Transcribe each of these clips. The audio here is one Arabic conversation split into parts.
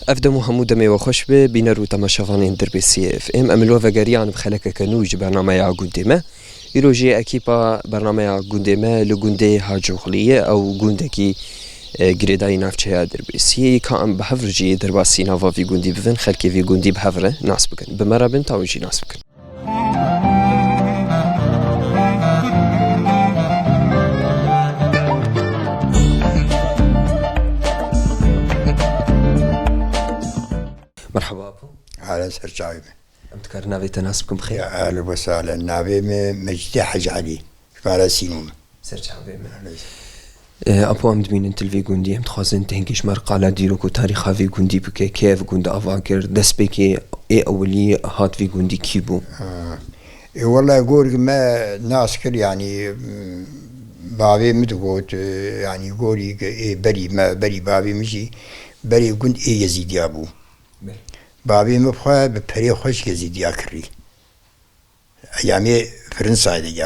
أفدم حمود وخوش به بینر و تماشاوان دربی سی اف ام املو وگریان بخلک کنوج برنامه گوندمه ایروجی اکیپا برنامه گوندمه لگونده هاجوخلیه او گونده کی گریدای نافچه دربی سی که ام بهفرجی درباسی نوا وی گوندی بفن خلکی وی گوندی بهفره ناس بکن بمرابن تاوجی ناس بکن. مرحبا أبو. على سرجايب. أمتكر نابي تناسبكم بخير. يا أهلا وسهلا نابي مجدي حج علي على سينوم. سرجايب من. أبو أمد مين أنت الفي جوندي متخازن تهنكش مرقالة ديروك وتاريخ في جوندي بكي كيف جوند أفاكر دس بكي إيه أولي هات في جوندي كيبو. والله يقول ما ناس كل يعني بابي متقول يعني يقول إيه بري ما بري بابي مشي بري جوند إيه يزيد يا أبو. بابي مبخوا ببري خوش يزيد يا كري. أيامي فرنسا دي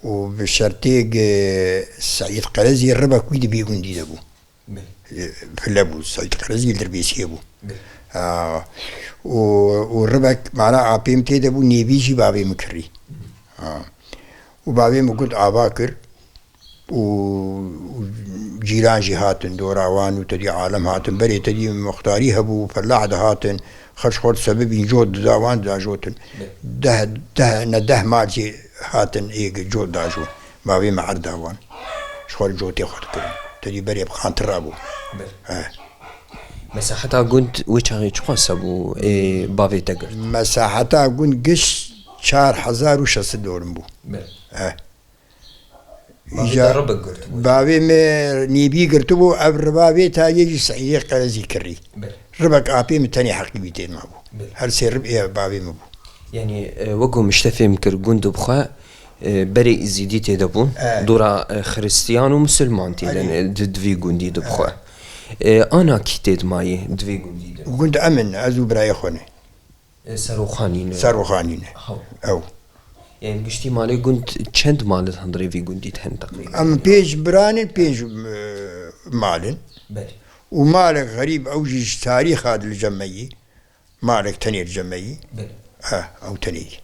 وبشرطيق سعيد قرزي الربا كويد بيقون دي دابو في اللابو سعيد قرزي الدربيسي ابو والربا معنا عابيم تيدابو نيبيجي بابي مكري وبابي مقود عباكر وجيران جي هاتن دوراوان وتدي عالم هاتن بري تدي مختاري هبو فلاعد هاتن خرش خورد سبب ينجود داوان دا جوتن ده مالجي هاتن ايق جود داجو بابي معر داوان شخور جوتي خود كرن تدي بري بخان ترابو مساحتها قند ويشاغي چخواس ابو بابي تقر مساحتها قند قش 4600 دورم بو بابي ما نيبي قرتبو ابر بابي تاجي سعيدي قرزي كري ربك ابي متاني حقي بيتين مابو هل سير ربي بابي مابو يعني وقو مشتفي مكر قندو بخوا بري زيدي تدبون دورا خريستيان ومسلمان تيدن دفي قندي دبخوا انا كيتيد ماي دفي قندي قند امن ازو براي خوني ساروخانين او يعني قشتي مالي قلت چند مالت هندري في قندي تهن تقريبا ام بيج براني بيج مالن بلي ومالك غريب اوجيج تاريخ هذا الجمعي مالك تنير جمعي بلي او تنير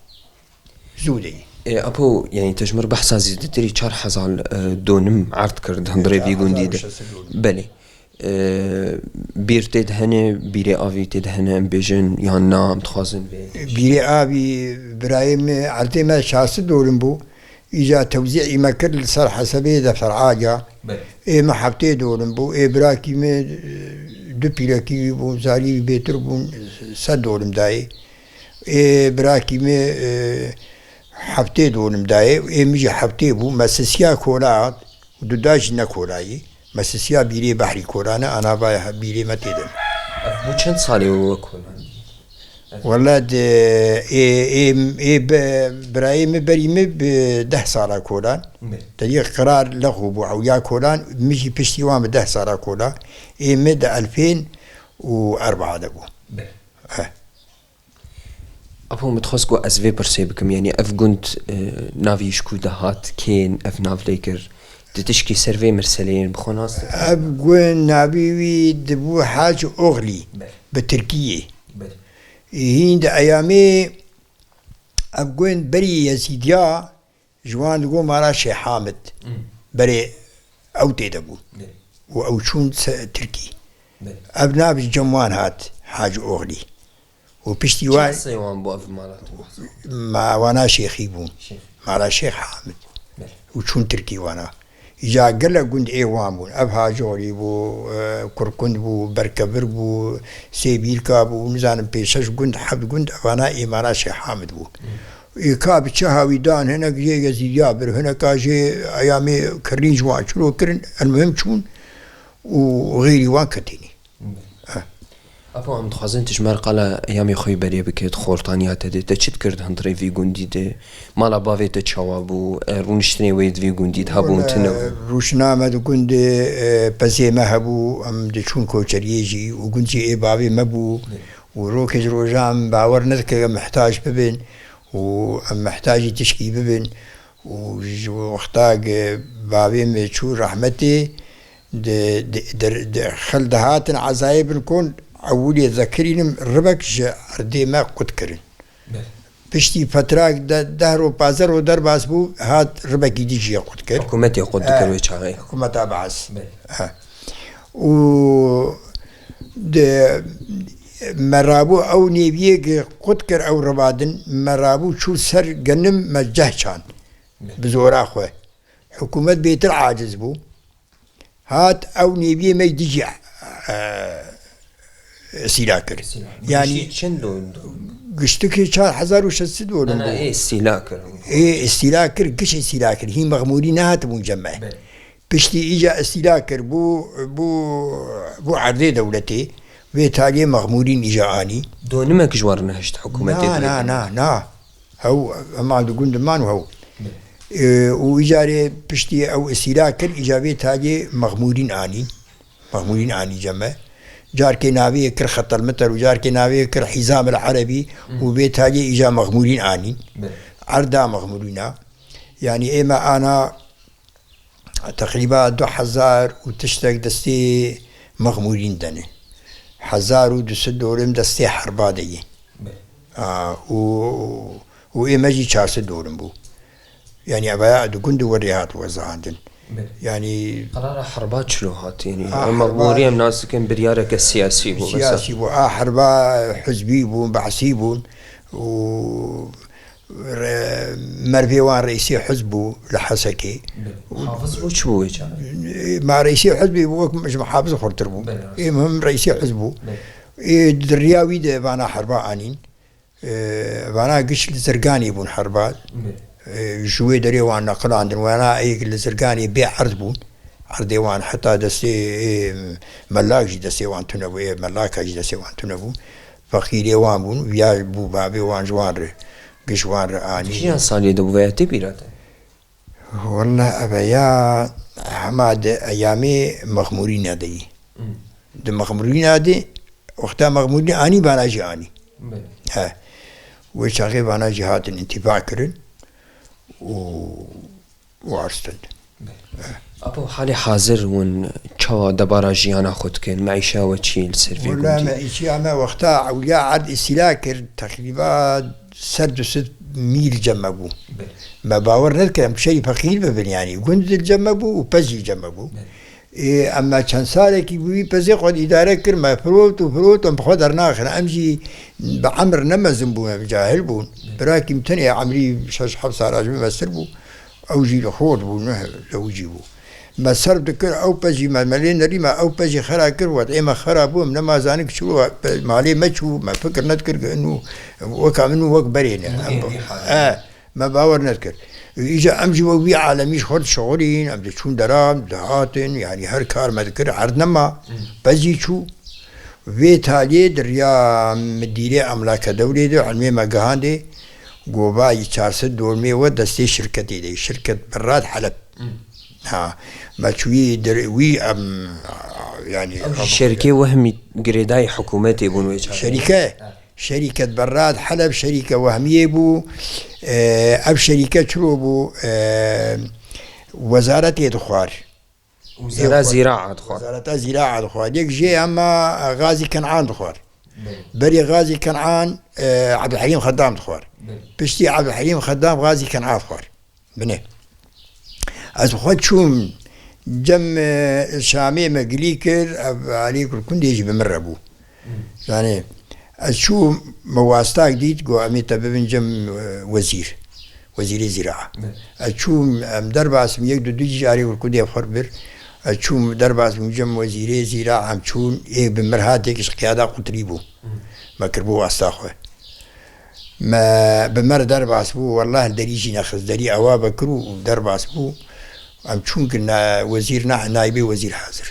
زودي ابو يعني تجمر بحثا زيدتري 4000 دونم عرض كرد هندري في قندي ده بلي بير تدهنه بيري آبی تدهنه بيجن یا نام تخازن بيري آبی برايم عرضي ما شاست دورم بو إجا توزيعي ما كر لصار حسبي دفتر عاجة ما حبتي دورم بو براكي ما دو بيراكي بو زاري بيتر بو سد دورم داي براكي ما حبتي دورم داي ميجي حبتي بو مسسيا كولات ودو داج نكولاي مسسيا بيري بحري كورانا أنا بايها بيري ما تدم. مو چند سالي هو كولان؟ والله برايم بريم ب10 سالة كولان. تجي قرار لغو بوعويا كولان مشي بشتيوان ب10 سالة كولان. مد 2004 دبو. أبو متخصصو أزوي برسيبكم يعني أفقنت نافي شكودا هات كين أف ناف ليكر. تشكي سيرفي مرسلين بخوناس أبقون نابيوي دبو حاج أغلي بتركيا هند أيامي أبقون بري يزيديا جوان دقو مارا شي حامد بري أو تيدبو وأو شون تركي أبنا بجموان هات حاج أغلي وبشتي وان سيوان بو أف مالات ما وانا شيخي بون مارا شيخ حامد وشون تركي وانا إذا قال قند وامون أبها جوري بو كركند بو بركبر بو سيبيل كابو نزان بيشش قند حب قند وانا إيمانا شي حامد بو كاب تشاهوي دان هنا جي يزيد يابر هنا كاجي أيامي كرين جوان شلو كرن المهم شون وغيري وان كتيني أبو عم تخازن تجمر قال أيامي خوي بري بكيت خورتانيات هدي تشت كرد هندري في قندي ده مالا باوي تشاوابو رونشتني ويد في قندي تهابو انتنو روشنامة دو قندي بزي مهبو أم دشون كوچريجي وقندي باوي مبو وروكج روجام باور نذكر محتاج ببن ومحتاج تشكي ببن ووقتاق باوي مشو رحمتي خل دهاتن عزايب نكون أولي ذكرين ربك أردي ما قد كرن بشتي فتراك دهر وبازر ودر باسبو هات ربك يجي قد كر حكومتي قد كر ويشاغي حكومة أبعث و مرابو أو نيبيك قد كر أو ربادن مرابو شو سر جنم مجهشان بزور أخوه حكومة بيت العاجز بو هات أو نيبيه ما يدجي سيلاكر يعني قشتكي 4600 ولا أنا إيه استيلاكر إيه استيلاكر قش استيلاكر هي مغمورين هات مجمع بشتي إجا استيلاكر بو عرضي دولتي ويتالي مغمورين إجاءاني دون ما كجوارنا هشت حكومتي نا هو ما عندو قندمان وهو وإجارة بشتي أو استيلاكر إجابة تالي مغمورين آني جمع جار كناوي كر خط المتر وجار كناوي كر حزام العربي وبيتالي إجا مغمورين آني عردا مغمورين يعني إما أنا تقريبا 2000 وتشتاق دستي مغمورين دني 1200 دورم دستي حربادي وإما جي 400 دورم بو يعني أبايا دكون دوريات وزعندن يعني قرار حربات شلو هات يعني مغمورين الناس كان بريارك السياسي بو سياسي بو حربا حزبي بو بعثي بو و مرفيوان رئيسي حزبه لحسكي حافظ بو شو مع رئيسي حزبي بو مش محافظ خرطر بو المهم رئيسي حزبه الرياوي ده بانا حربا انين بانا قش الزرقاني بون حربات شوي دري وان نقل عندن وانا اي الزرقاني بيع عرض عرضي وان حتى دسي ملاك دسي وان تنبو ملاك دسي وان تنبو فقيري وان بون ويا بو بابي وان جوان قشوان رآني شيء صار يدو بياتي بيراته والله أبايا حماد أيامي مغمورين هذي ده مغمورين هذي وقتها مغمورين أني باناجي أني ها وشاقي باناجي هات الانتفاع كرن وعرستد أبو حالي حاضر ون شوا دباراجي أنا خد كن معيشة وتشيل سيرفي ولا معيشة أنا وقتها أولياء عرض استلاكر تقريبا سرد 6 ميل جمبو ما باور نذكر شيء فقير ببن يعني قند الجمبو وبزي جمبو اما كان سالك يبي بزي قد اداره كر ما فروت بخدر ناخر امشي بعمر نمزن بو جاهل بون براك يمتنع عمري شاش حبس راجل مسربو او جي لخور بو نه لو جيبو ما سرد كر او بزي ما ملين ريما او بزي خراكر وما خرابو من ما زانك شو مالي مشو ما فكر نذكر انه وكا منه وك برين ما باور نذكر إجا أمجي وبي عالميش خرد شغلين أم شون درام دهاتن يعني هر كار ما ذكر عرضنما بزي شو في تالي دريا مديري أملاك دولي دي علمي مقهان دي قوبا 400 دولمي ودستي شركتي دي شركة براد حلب ما شوي وي يعني شركة وهمي قريداي حكومتي بون شركة براد حلب شركة وهمية بو أب شركة شلو بو وزارة دخوار وزارة زراعة دخوار وزارة زراعة دخوار يك جي أما غازي كنعان دخوار بري غازي كنعان عبد الحليم خدام دخوار بشتي عبد الحليم خدام غازي كنعان دخوار بني از خود شوم جم الشامي مقليكر عليكم كل يجي بمربو يعني شو مواسطة جديد جو أمي تبين جم وزير الزراعة شو مدرب اسم يقدر ديجي عليه والكودي أفربر شو مدرب اسم جم وزير الزراعة هم شو إيه بمرهاتك إيش قيادة قطريبو ما كربو أستاخه ما بمر درب اسمه والله دريجي ناخذ دري أواب كرو درب اسمه هم شو كنا وزيرنا نائب وزير حاضر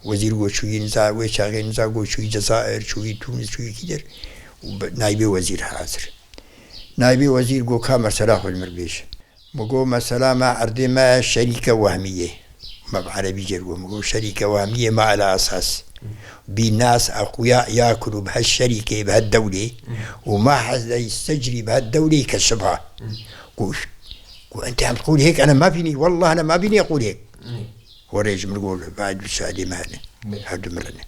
وزير وشوي نزا وشاغي نزا وشوي جزائر شوي تونس شوي كدر نائب وزير حاضر نائب وزير جو كامر سلاح المربيش مقو مثلا ما أردي ما شركة وهمية ما بعربي جرو مقو شركة وهمية ما على أساس بناس أقوياء يأكلوا بهالشركة بهالدولة وما حد يستجري بهالدولة يكسبها قول أنت عم تقول هيك أنا ما فيني والله أنا ما فيني أقول هيك وريج منقول بعد بشادي مهنة هردو مرنة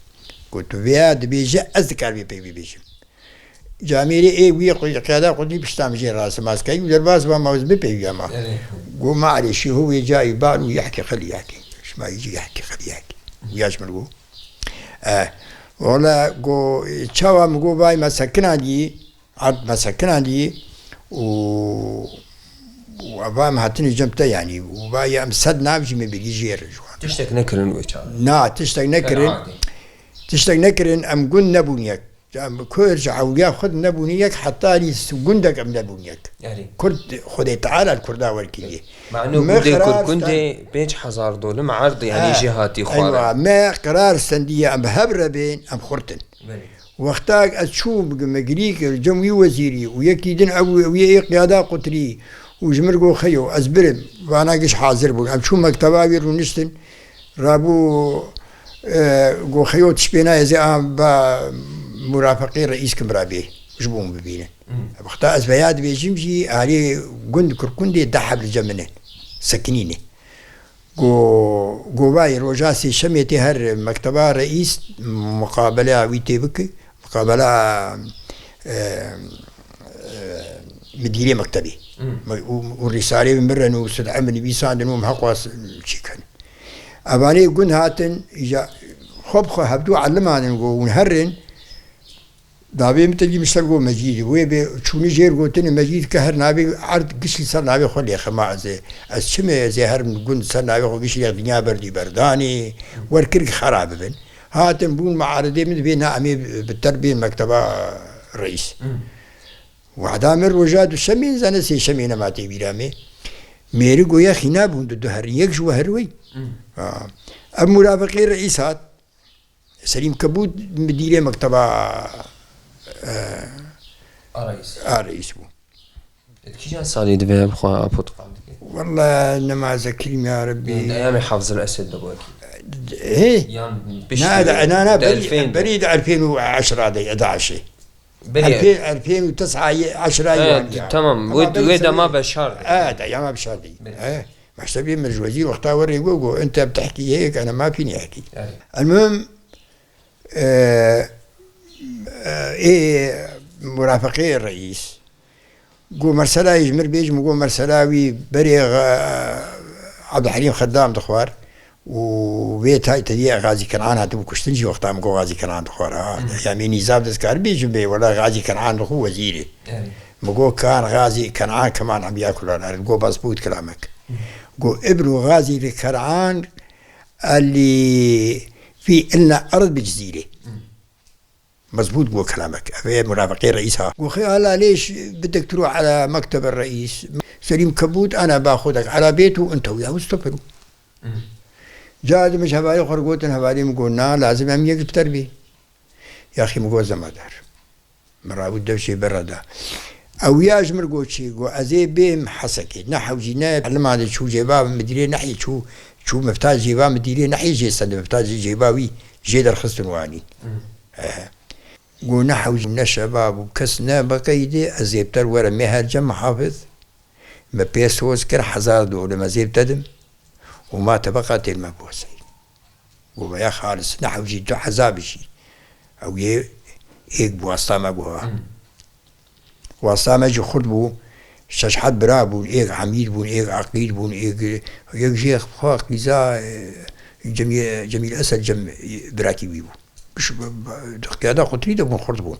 قلت بياد بيجي أذكر بيجي جاميري إيه ويقول قيادة قلت لي بشتام جين راس ماسكي ودرباس ما وز بيجي ما قو ما عليه شيء هو جاي بال ويحكي خليه يحكي إيش ما يجي يحكي خليه يحكي وياش منقول ولا قو تشاوا مقو باي مسكنا دي عد مسكنا دي وأبام هاتني جنبته يعني وباي أمسد نافجي من بيجي جير تشتك نكرن ويشا نا تشتك نكرن أم قن نبونيك أم كورج عويا خد نبونيك حتى لي سجندك أم نبونيك يعني كرد خدي تعالى الكردا والكية مع إنه كردي بيج حزار دول مع عرض يعني جهاتي خوارا أيوة ما قرار سندية أم هبرة بين أم خرطن واختاق أتشوف مجريك الجمهوري وزيري ويكيدن أو ويا قيادة قطري وجمرقو خيو أزبرم وأنا قش حاضر بقول أم شو مكتباوير ونشتن رابو قو خيو تشبينا زي أم مرافقي رئيس كمرابي جبون ببينه واختاق أزبياد بيجمجي عليه قند كركندي دحب الجمنة سكنينه قو باي روجاسي شميتي هر مكتبة رئيس مقابلة ويتي بكي مقابلة مديرية مكتبي والرسالة بمرن وسدعم بيسان دنوم حقواس شيكن أباني قن هاتن إجا خب هبدو علمان ونهرن دابي متجي مشترقو مجيد ويبي شوني جير قوتني مجيد كهر نابي عرض قشل سر نابي خلي خما زي الشمي زي هر من قن سر نابي خو قشل الدنيا بردي برداني وركرك خراب بن هاتن بون معارضي من بينا أمي بالتربية مكتبة الرئيس وعدامر وجاد الشمين زنسي شمينا ما تبيرامي ميري قويا خنابون دو هر يكجو هروي أم مرافقي الرئيسات سليم كبود مديرية مكتبة رئيس بو كي جان صالي دبي بخوا أبوط والله إنما ذكريم يا ربي من أيام حافظ الأسد دبوك إيه أنا بريد 2010 هذا 11 2009 10 تمام ويدا ما بشار ده يا ما بشار دي محسوبين من الوزير وقتها وري جوجو أنت بتحكي هيك أنا ما فيني أحكي المهم إيه مرافقي الرئيس قو مرسلا يجمر بيجم قو مرسلاوي بريغ عبد الحليم خدام دخوار وبيت هاي تدي غازي كنعان هاتو كشتنجي وقتها مقو غازي كنعان دخوار يعني نظام تذكار بيجم بي ولا غازي كنعان هو وزيري مقو كان غازي كنعان كمان عم ياكل على قو مظبوط كلامك قو ابنه غازي كنعان اللي في إلنا أرض بجزيرة مزبوط قو كلامك في مرافقين رئيسها وخيالا ليش بدك تروح على مكتب الرئيس سليم كبوت أنا باخذك على بيته وأنت وياه استفروا جاد مش هبالي خرقوتن هبالي مقولنا لازم هم يجب تربية يا أخي مقول زمادار مرة بده شيء بردا أو ياج مرقوت شيء قو أزي بيم حسكي نحو جناب علما هذا شو جيباب مديري نحي شو مفتاج جيباب مديري نحي جي سند مفتاج جيباوي جيدر خصن واني قو نحو جنا شباب وكسنا بقيدي أزيبتر ورا مهر جم حافظ ما بيسوز كر حزار دولة ما زيب تدم وما تبقى المبوسي ويا خالص نحو جيتو حزابشي أو إيك بواسطة بوها واسطة جو خربو شاشحات برابون إيك حميد بون إيك عقيد بون إيك جيخ فاق إذا جميل أسد جم براكي بيبو مش قيادة قطري ده بون خربون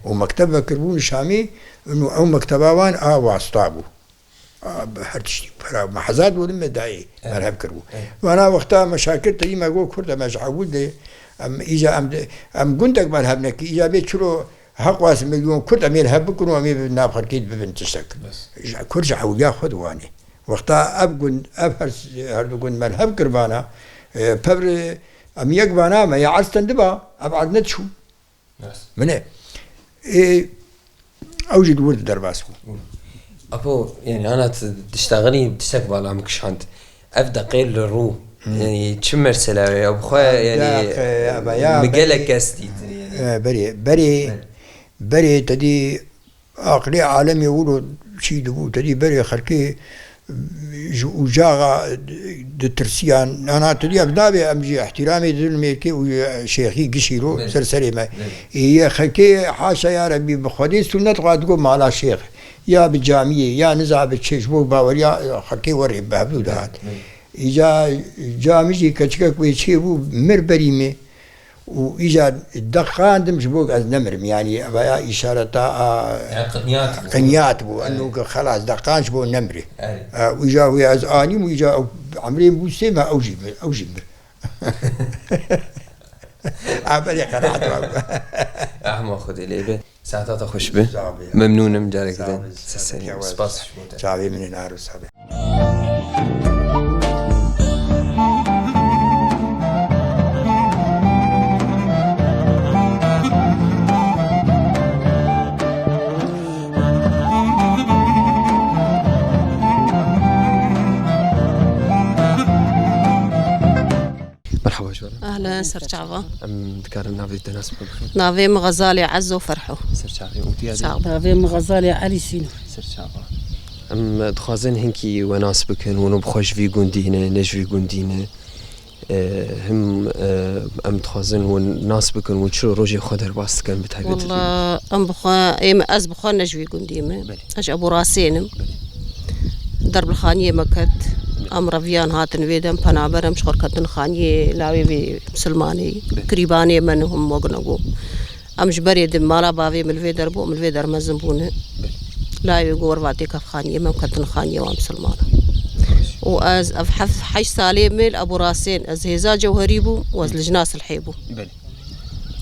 ومكتبة كربون الشامي إنه أو مكتبة وان واسطة بو هرتشتي ما حزاد ولا مدعي مرحب كربو وانا وقتها مشاكل تجي ما اقول كرده ما جعود لي ام اجا ام قندك مرحبنك اجا بيت شلو حق واس مليون كرده امير هبكن وامير نافخر كيد ببنتشك كرجع حوجا خذ واني وقتها ابقن افرس هردقن مرحب كربانا فبر ام يقبانا ما يعرستن دبا ابعد نتشو من اوجد ولد درباسكو أبو يعني أنا تشتغلي بتستقبل على مكشانت أبدأ قيل للرو يعني تشمر سلاوي أبو خويا يعني مجالك أستي بري تدي عقلي عالمي يقولوا شيء دبو تدي بري خلكي وجاغا دترسيان أنا تدي أبدابي أمجي احترامي ذلميكي وشيخي قشيرو سرسري ما هي خكي حاشا يا ربي بخدي سنة قادقو مع شيخ يا بالجامعية يا نزع بالشيشبوك باور يا خكي وري بابو دهات إجا جامعي كشكك ويشيبو مربريمي وإجا الدخان دمش بوك از نمرم يعني أبايا إشارة قنيات بو أنه خلاص دخانش بو نمري وإجا ويا از آني وإجا عمرين بو سيما أوجب عبالي قرعت أحمد خدي ليبه ساعتها خوش به ممنون من جارك دين سباس شعبي من النار وصحبه مرحبا شورا أهلا سرچاوا ذكرنا في الناس نافي مغزالي عزو فرحو سرچاوي وتي نافي مغزالي علي سينو سرچاوا دخوازن هنكي وناس بكن ونو بخوش في قندينه نج في قندينه هم دخوازن وناس بكن وشو روجي خدر باست كان بتاعي والله بخوا از بخوا نج في قنديمه اج ابو راسينم درب الخانيه مكت امر فيان هاتن ويدم بنابرم شخور كتن خانيه لاوي في مسلماني قريباني منهم موغنغو امش بريد مالا بافي من الفيدر بو من الفيدر مزنبونه لاوي غور واتي كف خانيه من كتن خانيه ومسلمانه واز افحف حش سالم ابو راسين از هزا جوهري بو واز لجناس الحيبو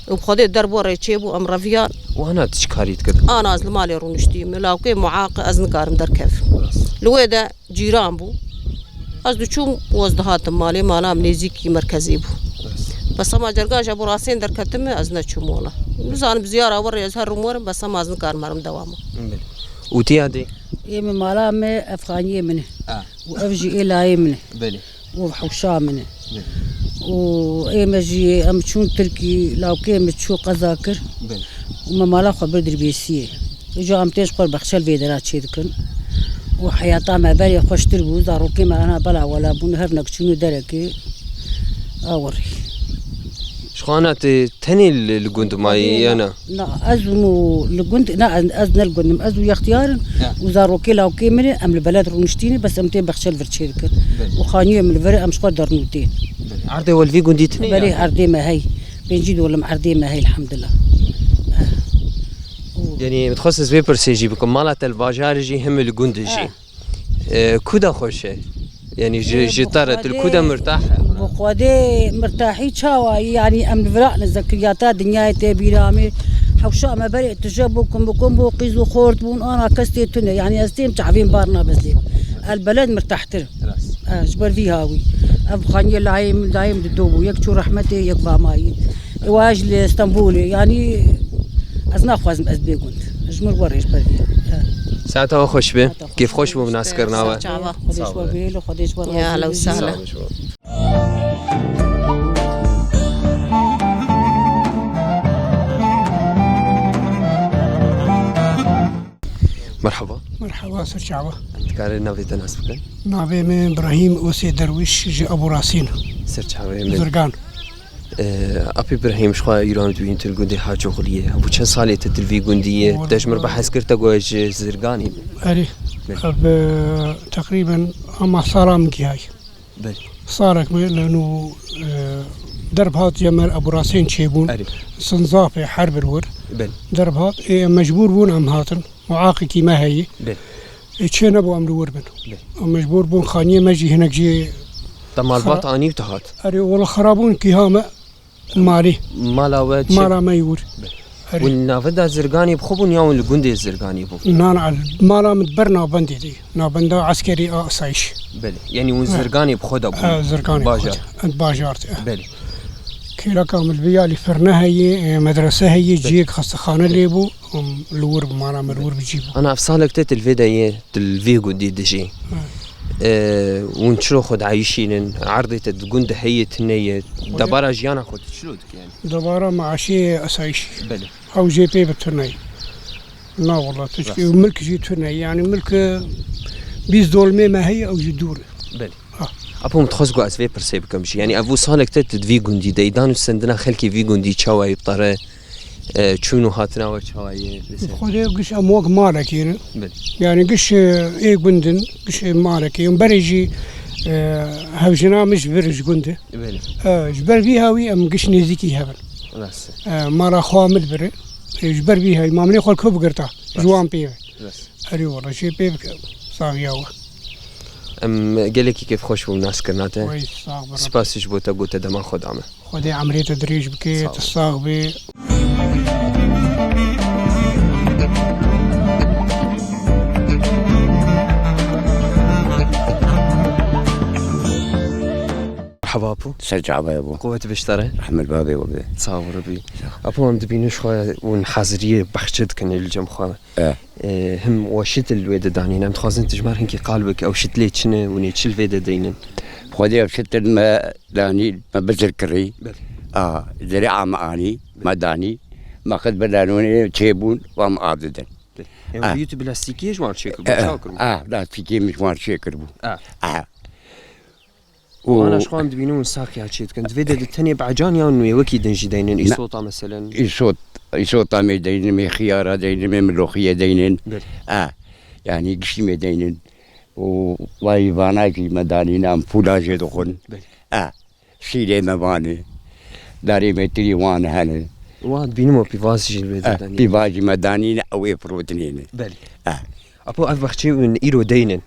وبخدي دربو ريتشيبو امر فيان وانا تشكاريت كده انا از المالي رونشتي ملاوكي معاق از نقارم دركف لويدا جيران بو از دوچوم وزدهات مالي مالا منيزيكي مركزي بو بس ما جرگاش ابو راسين دركتم از نچوم ولا نزان بزياره ور يزهر مور بس ما از نقار مرم دوامه وتي هادي من مالا مي افغانيه منه وافجي الى منه بلي وحوشا منه وإيمجي أمشون تركي لو كي متشو قذاكر وما مالا خبر دربيسية يجو أمتيش قول بخشل فيدرات شيدكن وحياتا ما بالي خوش تربو داروكي ما أنا بلا ولا بون هرنك شنو دركي أوري شخانات تاني الجند ماي أنا لا أزمو الجند لا أزنا الجند أزو يختيار وزاروكي لو كي من أم البلد رونشتيني بس أمتين بخشل فرشيدكن وخانية من الفرق أمش قدر نوتين عردي والفي جندي تاني بلي عردي ما هي بنجيد ولا معردي ما هي الحمد لله يعني متخصص بيبر سيجي بكم مالات الباجارجي هم الجندجي كودا خوشه يعني جيتارة الكودا مرتاحة بخوادي مرتاحي شاوا يعني أمن فرقنا الزكرياتات دنيا تبيرامي حوشا ما بري تجابوكم بكم قيزو خورت بون أنا كستيتنا يعني أستيم تعبين بارنا بزين البلد مرتاحتر جبر فيها وي أفغانية لايم ددوبو يكشو رحمتي يكفى ماي واج لإسطنبول يعني أزنا خوازم أزبيقوند أجمر وريش برفيها ساعتها خوش به كيف خوش بو بناس كرناوه خديش بربيل خديش بربيل يا هلا وسهلا مرحبا مرحبا سر شعبه تكاري نافي تناس بكن نافي من إبراهيم أوسي درويش جي أبو راسين سر شعبه زرقان أبي إبراهيم شخوا إيران دوين تلقندي حاجة غلية أبو كان صالة تدلفي قندية تجمر بحث كرتا جوج زرقاني أري تقريبا أما صار مكي هاي بل صارك لأنه درب هات جمال أبو راسين شيبون سنظافة حرب الور بل درب هات مجبور بون أم هاتن معاقي ما هي بل إتشين أبو أم الور بن مجبور بون خانية مجي هناك جي تمالبات أني بتهات أري والله خرابون كيهامة مالي مالاوات مالا ما يور والنافذة زرقاني بخبون يوم الجندي الزرقاني بو نانا مالا مدبرنا بندي دي نابندا عسكري أسايش بلي يعني والزرقاني بخدا بو زرقاني باجار أنت باجارت بلي كيلا كامل بيالي فرنا هي مدرسة هي جيك خاصة ليبو الور مالا مرور بجيبو أنا أفصالك الفيديو الفيجو دي دشي ونشرو خد عايشين عرضة الجند هي تنية دبارة جيانا خد شلودك يعني دبارة معاشي أسايش بلي أو جي بي بترني لا والله تشكي ملك جي ترني يعني ملك بيز دولمي ما هي او جدور بله ابو متخزقو از في برسيب كمشي يعني ابو صالك تت في غوندي ديدان سندنا خلكي في غوندي تشاوي بطره چونو هاتنا و چاوي خدي قش اموق مالكين بله يعني قش اي غوندن قش مالكين بريجي هاوجنا مش برج غونده بله جبر بيها وي ام قش نزيكي هبل بس مارا خوامل بري جبر بيها مامني خول كوب قرطا جوان بيبه بس اري والله شي بيبك صاغياوه قالك كيف خوش والناس كرناته كويس صاغ سباسيش بوتا قوتا دما خدامه خدي عمليه تدريج بكيت الصاغ بي مرحبا ابو سرجع يا ابو قوة بشتري رحم البابي وبي تصاور بي ابو هم دبينوش خو ونحازريه بخشد كان الجم خو هم وشت الويد داني نم تخازن تجمر هنكي قالبك او شت ليت شنو ونيت الفيد دينن خدي شت ما داني ما بذكري بل ذريعه معاني ما داني ما قد بدانوني تشيبون وام عابدن يعني بيوت بلاستيكيه جوار شكل بلاستيكي مش وار شكل بو وانا شخوام دبينون ساقي هالشيء كنت فيدا الثانيه بعجان يا انه وكي دنجي دينن يصوتا مثلا يصوتا مي دينن مي خياره دينن مي ملوخيه دينن يعني قشيمه دينن والله فاناكي مداني نام فولاجي دخن سيدي مباني داري متري وان هاني واد بينمو بيفازي البيت داني بيفازي مداني او فروتنين بل ابو افبختي من ايرو دينن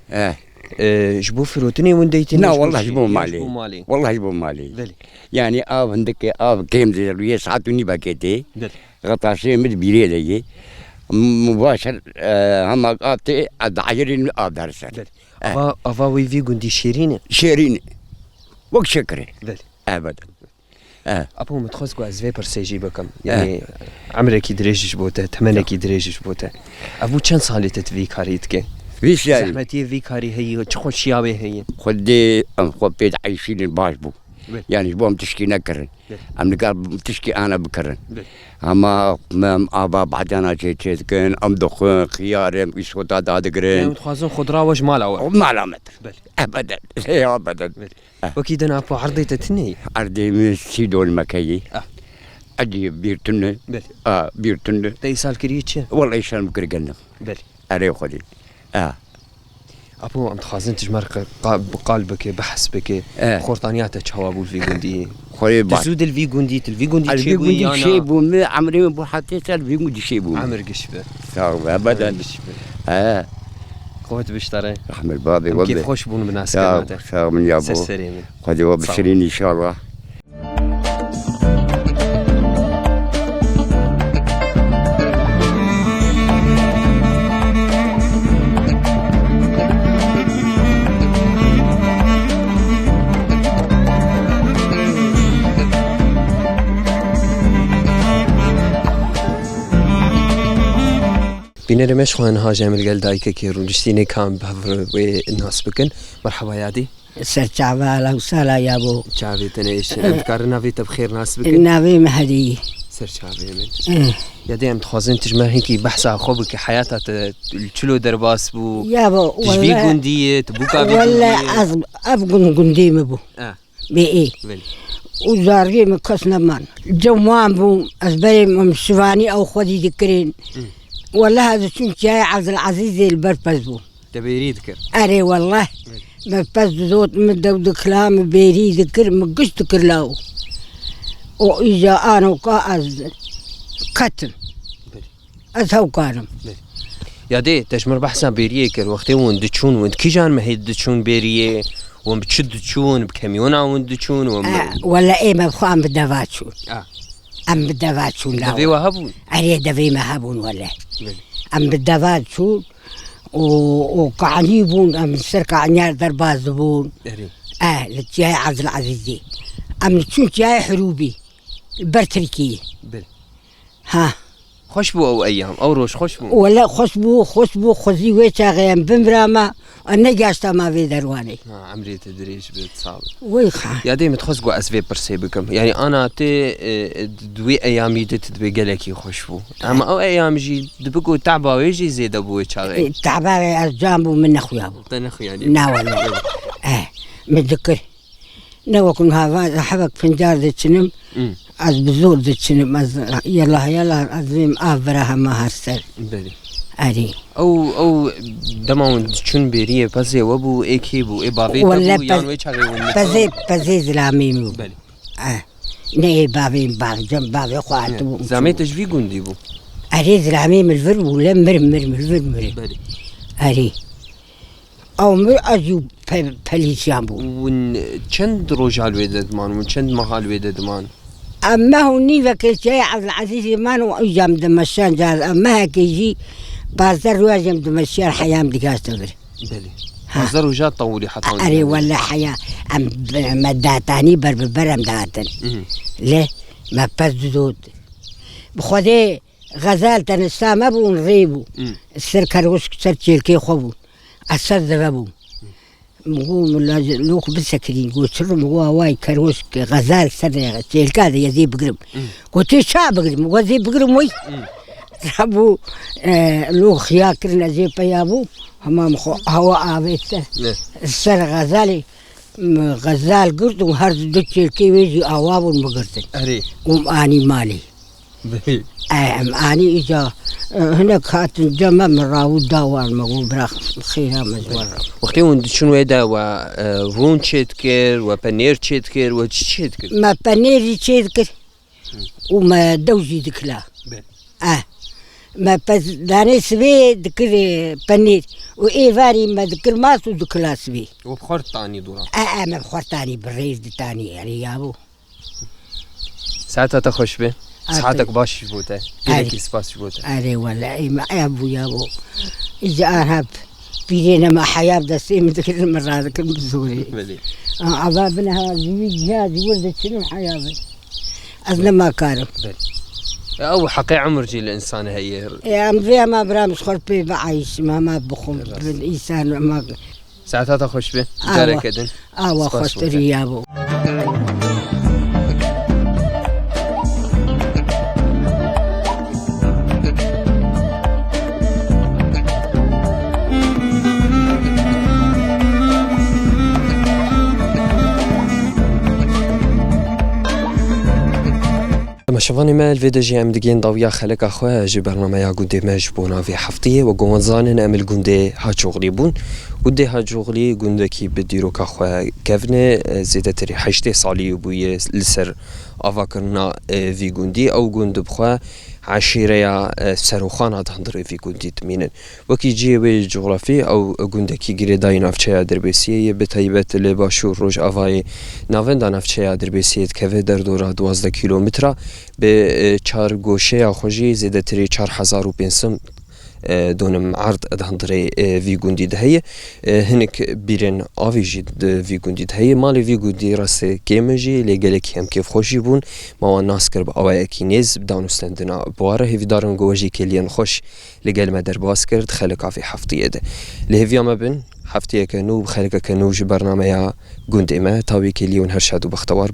جبو فروتني ونديتني لا والله جبو مالي والله جبو مالي يعني عندك كيم زي الوية ساعتوني باكيتي غطاسي مد بيريدي مباشر هم قاطي ادعيرين ادرسن افا وي غوندي شيرين وك شكري ابدا ابو متخزقو از في برسيجي بكم يعني عمرك دريجش بوته ثمنك دريجش بوته ابو كان صالت في كاريتك فيش يعني زحمتي في كاري هي تخش شيابي هي خدي خبيت عايشين الباشبو يعني بوم تشكي نكرن ام نقال تشكي انا بكرن اما ابا بعد انا جيت كان ام دخ خيار يسوتا دادقرين يعني تخازن خضره وش مالا مالا متر ابدا ابدا وكيد انا ابو عرضي تتني عرضي من سيدو المكيي اجي بيرتن بيرتن تيسال كريتش والله يشال مكرقنا بل اري خدي ابو ام تخازن تجمر بقلبك بحسبك خورطانياتك هوابو في غوندي تزود الفي غوندي شيبو ما عمري ما حطيت الفي غوندي شيبو عمر قشبه ابدا قوت بشتري رحم البابي كيف خوش بون بناس كلماته من يابو خدي وبشرين ان شاء الله بينا رمش خوان هاجي من قال دايكا كيرو نشتيني كان بهفر والناس بكن مرحبا يادي سر تعبالا وسالا يا ابو شعبي تنيش افكار نافي بخير ناس بكن نافي مهدي سر شعبي من يادي ام تخوزن تجمع هيك بحث خوبك حياتها الشلو درباس بو يا ابو تشبي غونديه تبوكا ولا ابغن غوندي مبو بي وزاري مكسنا مان جوان بو ازبي مشفاني او خدي ذكرين والله هذا شو جاي عبد العزيز البربزو تبي يذكر اري والله ما بز زوت مدو كلام بيري ذكر ما قش ذكر له واجا انا وقاز كتم ازهو كانم يا دي تشمر بحسن بيريه كر وقتي وين دتشون وين كيجان ما هي دتشون بيريه وين بتشد دتشون بكاميون وين دتشون ولا ايه ما بخو ام بدفاتشون ام بدفاتشون لا دفي وهبون اري دفي ما هبون ولا ام بدفاتشون وقاعدين ام سرك عنيار دربازبون لتجاي عبد العزيز ام تشون جاي حروبي برتركي بل ها خوش بو او ايام او روش خوش بو ولا خشبو خزي ويشا غيم بمراما انا جاشتا ما في درواني عمري تدريش بتصاب ويخا يا ديم تخصقو اسفي برسي بكم يعني انا تي دوي ايامي تتبي قالكي خوش بو اما او ايام جي دبقو تعبا ويجي زيد ابو تشاغي تعبا جامبو من اخويا ابو تنخ يعني نا ولا متذكر نو كن هذا حبك فنجار ذي تشنم از بزور ذي تشنم از يلا ازم افرها ما هرسل بلي ادي او دماون چون بيريه بس وابو ايكي بو ابابي ولا بو يان ويچاغي بزي زلامي مو بلي ني بابي باغ جنب بابي خواتو زعما تجفي قندي بو ادي زلامي من الفر ولا مر بلي ادي او مر اجو بليسيان بو ون چند روجال ويدد مان ون چند محال ويدد مان اما هو نيفك الشيء عبد العزيز مان وجام دمشان جاز اما هكيجي بازار رواجم دمشان حيام دكاستبر بلي بازار وجات طولي حتى اري ولا حياه ام مداتاني برم داتن ليه ما بزدود بخدي غزال تنسام ابو نريبو السركر وش كي خبو أصدقوا مقوم لوك بسكرين قلت لهم هو واي كروس غزال سنة الكاد يزي بقرب قلت شاب بقرب وزي بقرب وي ربو لو خياكرنا زي بيابو همام هو آبيته السر غزالي غزال قرد وهرز دكتور كي ويجي أواب المقرد أري أني مالي أني إجا هنا خاتم جمع مراو داوان مقول براخ خيرا مزور وقتی اون شنو ایده و رون چید کر و پنیر چید کر و چی چید کر ما پنیری چید کر وما دوجي دكلا ما بس داني سبي دكر بنير وإيفاري ما دكر ماسو دكلا سبي وبخور تاني دورا ما بخور تاني بالريز تاني يعني يابو ساعتها تخش به ساعتك باش فوته كيف سباس فوته أري ولا أي ما أبو يابو إذا أرهب بيجينا ما حياة دسيم ذكر المرة ذكر مزوري عذابنا هذه جهاز ولد شنو حياة أزنا ما كارم أو حقي عمر جي الإنسان هي يا أمري ما برامج خربي بعيش ما بخم بالإنسان ما ساعتها تخش به دارك كدن خطر يابو شوفاني ما الفيديو جي ام دقين ضويا خلق اخويا جي برنامج يا قندي ماج بونا في حفتيه وقوانزان امل قندي هاجوغلي بون قندي هاجوغلي قندكي بديرو كاخويا كافني زيدتري حشتي صالي بوي لسر افاكرنا في قندي او قند بخوا عشيرة سروخان هاد هندري في قندي تمينن وكي جيوي جغرافي او قندكي قريداي نافچه دربسيه بتايبت لباشور روج افاي ناوندا نافچه دربسيه كفه در دورا 12 كيلومتر به 4 گوشه خوشی زیادتری 4500 دونم عرض ادهندری وی گوندی دهیه هنک بیرن آویجی وی گوندی دهیه مال وی گوندی راست کیمجی لگل کیم کیف خوشی بون ما ناس کرب آوای کینیز دانستندنا بواره هی دارن گوجی کلیان خوش لگل مدر باز کرد خلق آفی حفتیه ده لهوی ما بن حفتیه کنو خلق کنو جبرنامه یا گوندی ما تاوی کلیون هر شادو بختوار